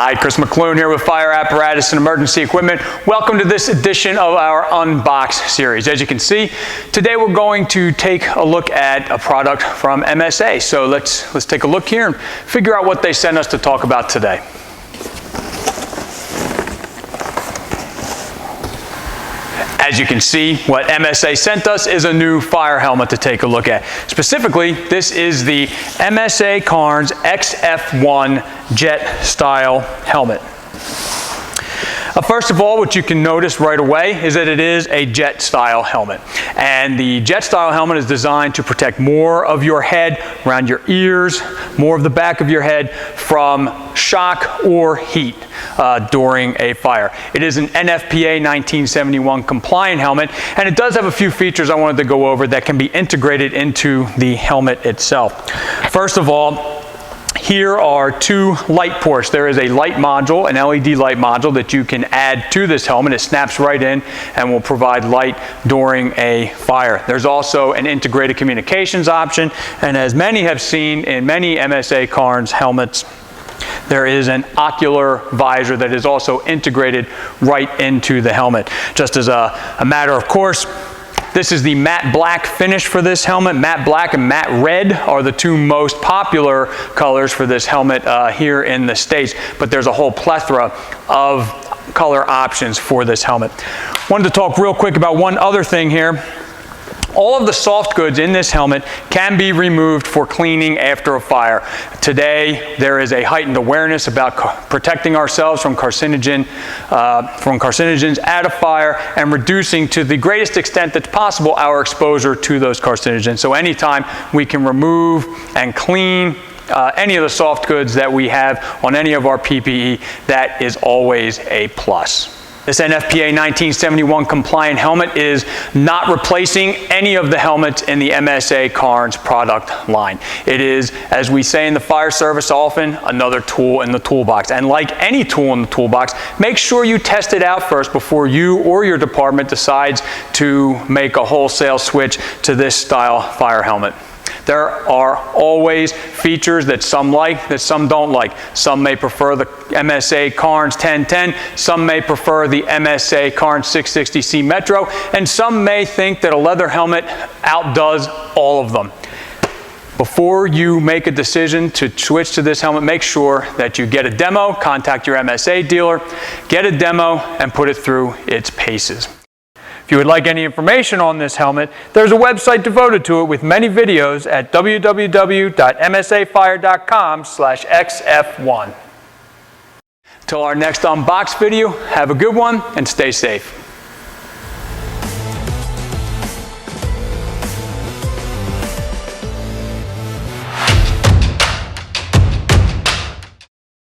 Hi, Chris McClune here with Fire Apparatus and Emergency Equipment. Welcome to this edition of our Unbox series. As you can see, today we're going to take a look at a product from MSA. So let's take a look here and figure out what they sent us to talk about today. As you can see, what MSA sent us is a new fire helmet to take a look at. Specifically, this is the MSA Cairns XF1 jet style helmet. First of all, what you can notice right away is that it is a jet style helmet. And the jet style helmet is designed to protect more of your head, around your ears, more of the back of your head from shock or heat during a fire. It is an NFPA 1971 compliant helmet, and it does have a few features I wanted to go over that can be integrated into the helmet itself. First of all, here are two light ports. There is a light module, an LED light module that you can add to this helmet. It snaps right in and will provide light during a fire. There's also an integrated communications option, and as many have seen in many MSA Cairns helmets, there is an ocular visor that is also integrated right into the helmet. Just as a matter of course, this is the matte black finish for this helmet. Matte black and matte red are the two most popular colors for this helmet here in the States, but there's a whole plethora of color options for this helmet. Wanted to talk real quick about one other thing here. All of the soft goods in this helmet can be removed for cleaning after a fire. Today, there is a heightened awareness about protecting ourselves from carcinogens at a fire and reducing to the greatest extent that's possible our exposure to those carcinogens. So anytime we can remove and clean any of the soft goods that we have on any of our PPE, that is always a plus. This NFPA 1971 compliant helmet is not replacing any of the helmets in the MSA Cairns product line. It is, as we say in the fire service often, another tool in the toolbox. And like any tool in the toolbox, make sure you test it out first before you or your department decides to make a wholesale switch to this style fire helmet. There are always features that some like, that some don't like. Some may prefer the MSA Cairns 1010, some may prefer the MSA Cairns 660C Metro, and some may think that a leather helmet outdoes all of them. Before you make a decision to switch to this helmet, make sure that you get a demo, contact your MSA dealer, get a demo, and put it through its paces. If you would like any information on this helmet, there's a website devoted to it with many videos at www.msafire.com/xf1. Till our next unbox video, have a good one and stay safe.